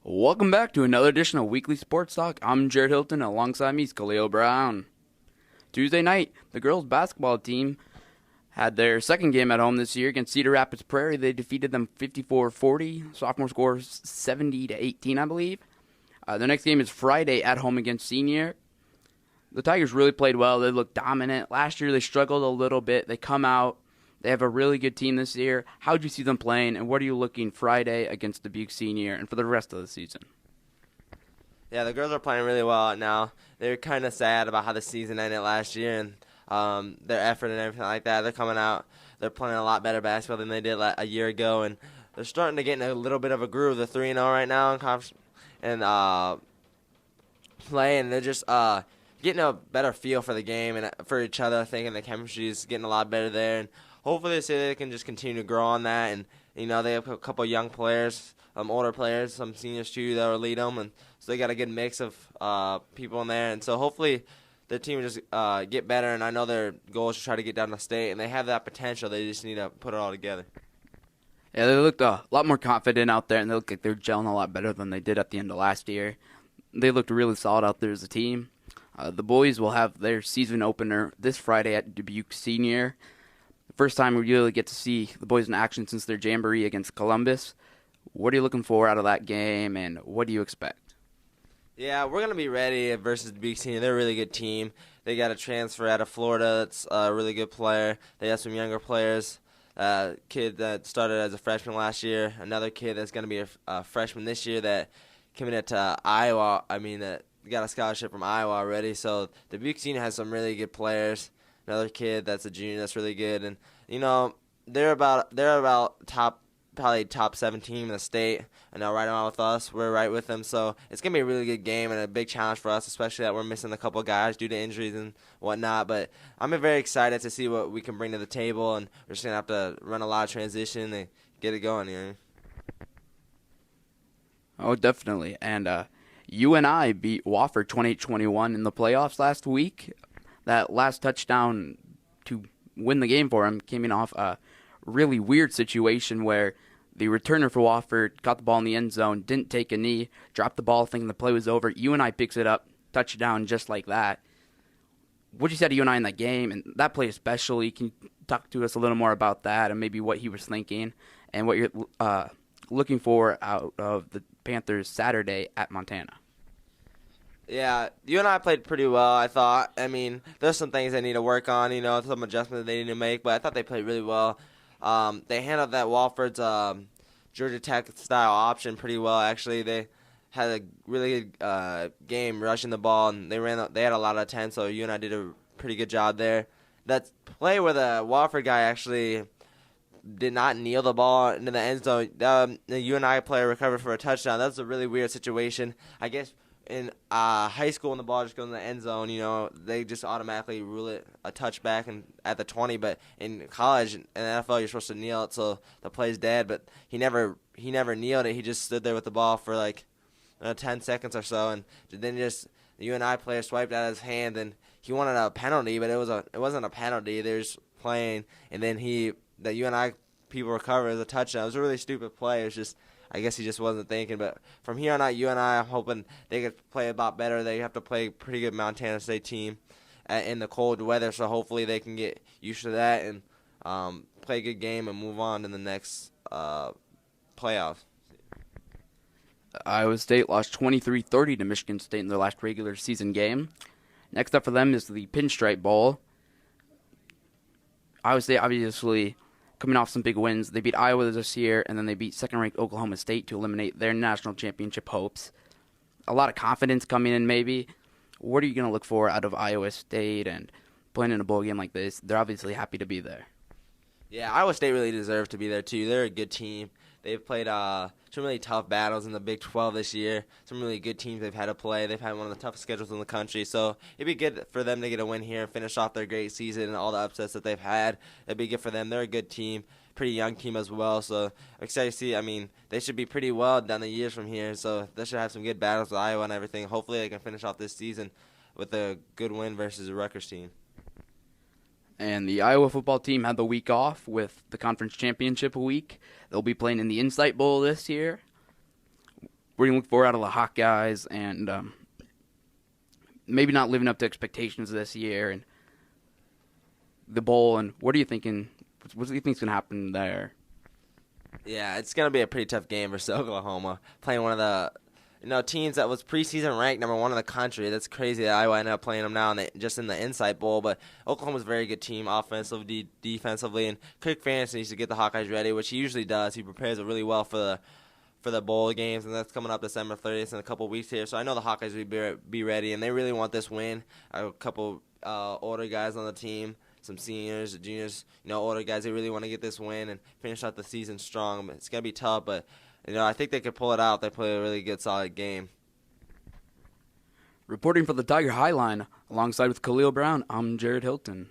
Welcome back to another edition of Weekly Sports Talk. I'm Jared Hilton, alongside me is Khalil Brown. Tuesday night, the girls basketball team had their second game at home this year against Cedar Rapids Prairie. They defeated them 54-40. Sophomore score 70-18, I believe. The next game is Friday at home against Senior. The Tigers really played well. They looked dominant. Last year they struggled a little bit. They come out. They have a really good team this year. How do you see them playing, and what are you looking Friday against Dubuque Senior and for the rest of the season? Yeah, the girls are playing really well now. They're kind of sad about how the season ended last year and their effort and everything like that. They're coming out. They're playing a lot better basketball than they did a year ago, and they're starting to get in a little bit of a groove. They're 3-0 right now in conference and play, and they're just getting a better feel for the game and for each other. I think, and the chemistry is getting a lot better there. And hopefully they can just continue to grow on that. And they have a couple young players, older players, some seniors too that will lead them, and so they got a good mix of people in there. And so hopefully their team will just get better. And I know their goal is to try to get down to state, and they have that potential. They just need to put it all together. Yeah, they looked a lot more confident out there, and they look like they're gelling a lot better than they did at the end of last year. They looked really solid out there as a team. The boys will have their season opener this Friday at Dubuque Senior. First time we really get to see the boys in action since their jamboree against Columbus. What are you looking for out of that game, and what do you expect? Yeah, we're going to be ready versus Dubuque Senior. They're a really good team. They got a transfer out of Florida that's a really good player. They have some younger players. Kid that started as a freshman last year. Another kid that's going to be a freshman this year that committed to Iowa. That got a scholarship from Iowa already. So Dubuque Senior has some really good players. Another kid that's a junior that's really good, and they're about probably top 7 team in the state, and they're right along with us. We're right with them, so it's gonna be a really good game and a big challenge for us, especially that we're missing a couple of guys due to injuries and whatnot. But I'm very excited to see what we can bring to the table, and we're just gonna have to run a lot of transition and get it going. Oh, definitely. And UNI beat Wofford 28-21 in the playoffs last week. That last touchdown to win the game for him came in off a really weird situation where the returner for Wofford caught the ball in the end zone, didn't take a knee, dropped the ball thinking the play was over. UNI picks it up, touchdown just like that. What you said to UNI in that game, and that play especially, can you talk to us a little more about that and maybe what he was thinking and what you're looking for out of the Panthers Saturday at Montana? Yeah, UNI played pretty well, I thought. There's some things they need to work on, some adjustments they need to make, but I thought they played really well. They handled that Wofford's Georgia Tech-style option pretty well, actually. They had a really good game rushing the ball, and they had a lot of attempts, so UNI did a pretty good job there. That play where the Wofford guy actually did not kneel the ball into the end zone, the UNI player recovered for a touchdown. That's a really weird situation. I guess in high school, when the ball just goes in the end zone, they just automatically rule it a touchback and at the 20. But in college and NFL, you're supposed to kneel it so the play's dead. But he never kneeled it. He just stood there with the ball for 10 seconds or so, and then the UNI player swiped out his hand, and he wanted a penalty, but it wasn't a penalty. They were just playing, and then the UNI people recovered as a touchdown. It was a really stupid play. It was just, I guess he just wasn't thinking. But from here on out, UNI, I'm hoping they could play a lot better. They have to play a pretty good Montana State team in the cold weather, so hopefully they can get used to that and play a good game and move on to the next playoffs. Iowa State lost 23-30 to Michigan State in their last regular season game. Next up for them is the Pinstripe Bowl. Iowa State obviously coming off some big wins. They beat Iowa this year, and then they beat second-ranked Oklahoma State to eliminate their national championship hopes. A lot of confidence coming in, maybe. What are you going to look for out of Iowa State and playing in a bowl game like this? They're obviously happy to be there. Yeah, Iowa State really deserves to be there, too. They're a good team. They've played some really tough battles in the Big 12 this year. Some really good teams they've had to play. They've had one of the toughest schedules in the country. So it'd be good for them to get a win here and finish off their great season and all the upsets that they've had. It'd be good for them. They're a good team, pretty young team as well. So I'm excited to see. They should be pretty well down the years from here. So they should have some good battles with Iowa and everything. Hopefully they can finish off this season with a good win versus the Rutgers team. And the Iowa football team had the week off with the conference championship week. They'll be playing in the Insight Bowl this year. what do you look for out of the Hawkeyes, and maybe not living up to expectations this year, and the bowl, and what are you thinking? What do you think's gonna happen there? Yeah, it's gonna be a pretty tough game versus Oklahoma, playing one of the teams that was preseason ranked number 1 in the country. That's crazy that Iowa ended up playing them now just in the Insight Bowl. But Oklahoma's a very good team offensively, defensively, and Kirk Ferentz needs to get the Hawkeyes ready, which he usually does. He prepares it really well for the bowl games, and that's coming up December 30th in a couple weeks here. So I know the Hawkeyes will be ready, and they really want this win. A couple older guys on the team, some seniors, juniors, older guys. They really want to get this win and finish out the season strong. It's gonna be tough, but I think they could pull it out. They play a really good, solid game. Reporting for the Tiger Highline, alongside with Khalil Brown, I'm Jared Hilton.